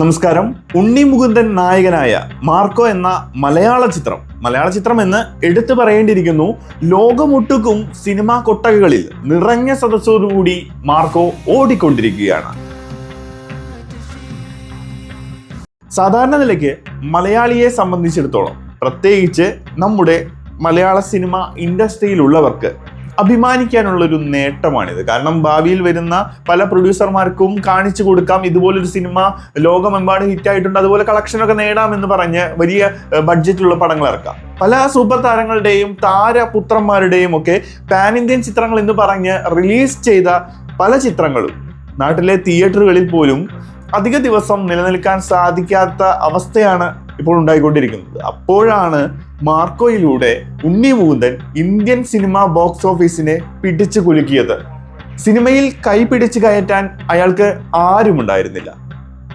നമസ്കാരം. ഉണ്ണി മുകുന്ദൻ നായകനായ മാർക്കോ എന്ന മലയാള ചിത്രം എന്ന് എടുത്തു പറയേണ്ടിയിരിക്കുന്നു. ലോകമൊട്ടുക്കും സിനിമാ കൊട്ടകകളിൽ നിറഞ്ഞ സദസ്സോടുകൂടി മാർക്കോ ഓടിക്കൊണ്ടിരിക്കുകയാണ്. സാധാരണ നിലയ്ക്ക് മലയാളിയെ സംബന്ധിച്ചിടത്തോളം, പ്രത്യേകിച്ച് നമ്മുടെ മലയാള സിനിമ ഇൻഡസ്ട്രിയിലുള്ളവർക്ക് അഭിമാനിക്കാനുള്ളൊരു നേട്ടമാണിത്. കാരണം ഭാവിയിൽ വരുന്ന പല പ്രൊഡ്യൂസർമാർക്കും കാണിച്ചു കൊടുക്കാം, ഇതുപോലൊരു സിനിമ ലോകമെമ്പാടും ഹിറ്റായിട്ടുണ്ട്, അതുപോലെ കളക്ഷനൊക്കെ നേടാമെന്ന് പറഞ്ഞ് വലിയ ബഡ്ജറ്റുള്ള പടങ്ങൾ ഇറക്കാം. പല സൂപ്പർ താരങ്ങളുടെയും താരപുത്രന്മാരുടെയും ഒക്കെ പാൻ ഇന്ത്യൻ ചിത്രങ്ങൾ എന്ന് പറഞ്ഞ് റിലീസ് ചെയ്ത പല ചിത്രങ്ങളും നാട്ടിലെ തിയേറ്ററുകളിൽ പോലും അധിക ദിവസം നിലനിൽക്കാൻ സാധിക്കാത്ത അവസ്ഥയാണ് ഇപ്പോൾ ഉണ്ടായിക്കൊണ്ടിരിക്കുന്നത്. അപ്പോഴാണ് മാർക്കോയിലൂടെ Unni Mukundan Indian cinema box ഓഫീസിനെ പിടിച്ചു കുലുക്കിയത്. സിനിമയിൽ കൈപിടിച്ച് കയറ്റാൻ അയാൾക്ക് ആരുമുണ്ടായിരുന്നില്ല.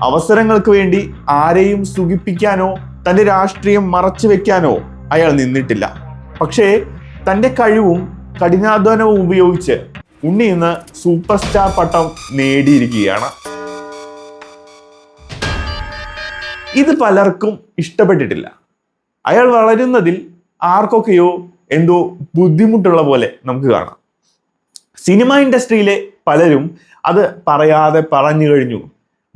അവസരങ്ങൾക്ക് വേണ്ടി ആരെയും സുഖിപ്പിക്കാനോ തൻ്റെ രാഷ്ട്രീയം മറച്ചു വെക്കാനോ അയാൾ നിന്നിട്ടില്ല. പക്ഷേ തൻ്റെ കഴിവും കഠിനാധ്വാനവും ഉപയോഗിച്ച് ഉണ്ണി ഇന്ന് സൂപ്പർ സ്റ്റാർ പട്ടം നേടിയിരിക്കുകയാണ്. ഇത് പലർക്കും ഇഷ്ടപ്പെട്ടിട്ടില്ല. അയാൾ വളരുന്നതിൽ ആർക്കൊക്കെയോ എന്തോ ബുദ്ധിമുട്ടുള്ള പോലെ നമുക്ക് കാണാം. സിനിമ ഇൻഡസ്ട്രിയിലെ പലരും അത് പറയാതെ പറഞ്ഞു കഴിഞ്ഞു.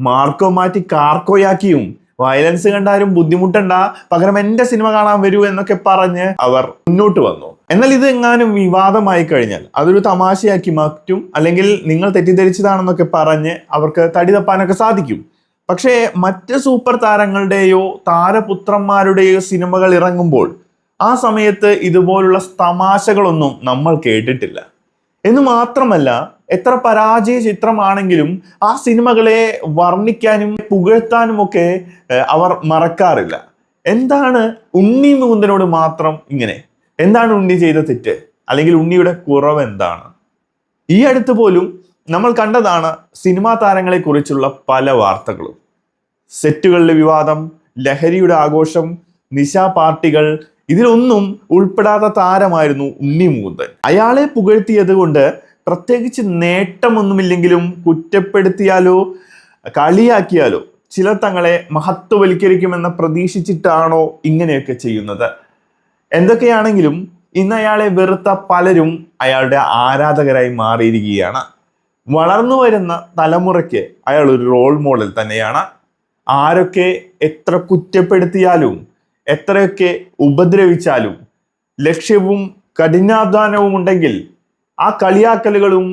മാർക്കോ മാറ്റി കാർക്കോയാക്കിയും വയലൻസ് കണ്ടാലും ബുദ്ധിമുട്ടണ്ട, പകരം എൻ്റെ സിനിമ കാണാൻ വരൂ എന്നൊക്കെ പറഞ്ഞ് അവർ മുന്നോട്ട് വന്നു. എന്നാൽ ഇത് എങ്ങാനും വിവാദമായി കഴിഞ്ഞാൽ അതൊരു തമാശയാക്കി മാറ്റും, അല്ലെങ്കിൽ നിങ്ങൾ തെറ്റിദ്ധരിച്ചതാണെന്നൊക്കെ പറഞ്ഞ് അവർക്ക് തടി തപ്പാനൊക്കെ സാധിക്കും. പക്ഷേ മറ്റ് സൂപ്പർ താരങ്ങളുടെയോ താരപുത്രന്മാരുടെയോ സിനിമകൾ ഇറങ്ങുമ്പോൾ ആ സമയത്ത് ഇതുപോലുള്ള തമാശകളൊന്നും നമ്മൾ കേട്ടിട്ടില്ല. എന്ന് മാത്രമല്ല, എത്ര പരാജയ ചിത്രമാണെങ്കിലും ആ സിനിമകളെ വർണ്ണിക്കാനും പുകഴ്ത്താനും ഒക്കെ അവർ മറക്കാറില്ല. എന്താണ് ഉണ്ണി മുകുന്ദനോട് മാത്രം ഇങ്ങനെ? എന്താണ് ഉണ്ണി ചെയ്ത തെറ്റ്, അല്ലെങ്കിൽ ഉണ്ണിയുടെ കുറവ് എന്താണ്? ഈ അടുത്ത് പോലും നമ്മൾ കണ്ടതാണ് സിനിമാ താരങ്ങളെ കുറിച്ചുള്ള പല വാർത്തകളും. സെറ്റുകളിലെ വിവാദം, ലഹരിയുടെ ആഘോഷം, നിശാ പാർട്ടികൾ, ഇതിലൊന്നും ഉൾപ്പെടാത്ത താരമായിരുന്നു ഉണ്ണി മുകുന്ദൻ. അയാളെ പുകഴ്ത്തിയത് കൊണ്ട് പ്രത്യേകിച്ച് നേട്ടമൊന്നുമില്ലെങ്കിലും കുറ്റപ്പെടുത്തിയാലോ കളിയാക്കിയാലോ ചിലർ തങ്ങളെ മഹത്വവൽക്കരിക്കുമെന്ന് പ്രതീക്ഷിച്ചിട്ടാണോ ഇങ്ങനെയൊക്കെ ചെയ്യുന്നത്? എന്തൊക്കെയാണെങ്കിലും ഇന്ന് അയാളെ വെറുത്ത പലരും അയാളുടെ ആരാധകരായി മാറിയിരിക്കുകയാണ്. വളർന്നു വരുന്ന തലമുറയ്ക്ക് അയാൾ ഒരു റോൾ മോഡൽ തന്നെയാണ്. ആരൊക്കെ എത്ര കുറ്റപ്പെടുത്തിയാലും എത്രയൊക്കെ ഉപദ്രവിച്ചാലും ലക്ഷ്യവും കഠിനാധ്വാനവും ഉണ്ടെങ്കിൽ ആ കളിയാക്കലുകളും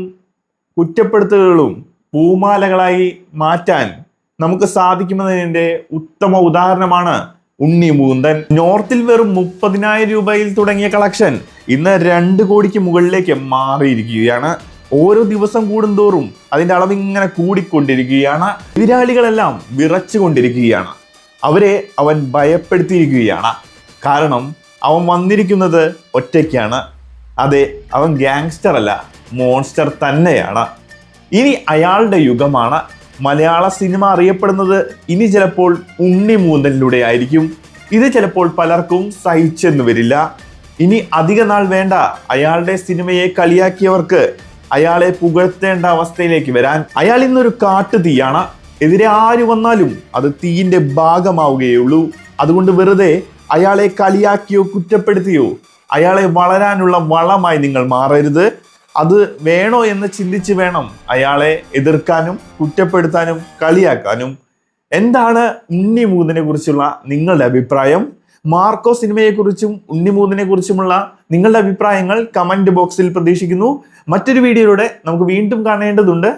കുറ്റപ്പെടുത്തലുകളും പൂമാലകളായി മാറ്റാൻ നമുക്ക് സാധിക്കുമെന്നതിൻ്റെ ഉത്തമ ഉദാഹരണമാണ് ഉണ്ണി മുകുന്ദൻ. നോർത്തിൽ വെറും 30,000 രൂപയിൽ തുടങ്ങിയ കളക്ഷൻ ഇന്ന് 2 കോടിക്ക് മുകളിലേക്ക് മാറിയിരിക്കുകയാണ്. ഓരോ ദിവസം കൂടുന്തോറും അതിൻ്റെ അളവ് ഇങ്ങനെ കൂടിക്കൊണ്ടിരിക്കുകയാണ്. എതിരാളികളെല്ലാം വിറച്ചുകൊണ്ടിരിക്കുകയാണ്. അവരെ അവൻ ഭയപ്പെടുത്തിയിരിക്കുകയാണ്. കാരണം അവൻ വന്നിരിക്കുന്നത് ഒറ്റയ്ക്കാണ്. അതെ, അവൻ ഗാങ്സ്റ്റർ അല്ല, മോൺസ്റ്റർ തന്നെയാണ്. ഇനി അയാളുടെ യുഗമാണ്. മലയാള സിനിമ അറിയപ്പെടുന്നത് ഇനി ചിലപ്പോൾ ഉണ്ണി മുകുന്ദനിലൂടെ ആയിരിക്കും. ഇത് ചിലപ്പോൾ പലർക്കും സഹിച്ചെന്ന് വരില്ല. ഇനി അധിക നാൾ വേണ്ട അയാളുടെ സിനിമയെ കളിയാക്കിയവർക്ക് അയാളെ പുകഴ്ത്തേണ്ട അവസ്ഥയിലേക്ക് വരാൻ. അയാൾ ഇന്നൊരു കാട്ടുതീയാണ്. എതിരെ ആര് വന്നാലും അത് തീയിന്റെ ഭാഗമാവുകയുള്ളൂ. അതുകൊണ്ട് വെറുതെ അയാളെ കളിയാക്കിയോ കുറ്റപ്പെടുത്തിയോ അയാളെ വളരാനുള്ള വളമായി നിങ്ങൾ മാറരുത്. അത് വേണോ എന്ന് ചിന്തിച്ച് വേണം അയാളെ എതിർക്കാനും കുറ്റപ്പെടുത്താനും കളിയാക്കാനും. എന്താണ് ഉണ്ണി മുകുന്ദനെ കുറിച്ചുള്ള നിങ്ങളുടെ അഭിപ്രായം? മാർക്കോ സിനിമയെക്കുറിച്ചും ഉണ്ണി മുകുന്ദനെ കുറിച്ചുമുള്ള നിങ്ങളുടെ അഭിപ്രായങ്ങൾ കമന്റ് ബോക്സിൽ പ്രതീക്ഷിക്കുന്നു. മറ്റൊരു വീഡിയോയിലൂടെ നമുക്ക് വീണ്ടും കാണേണ്ടതുണ്ട്.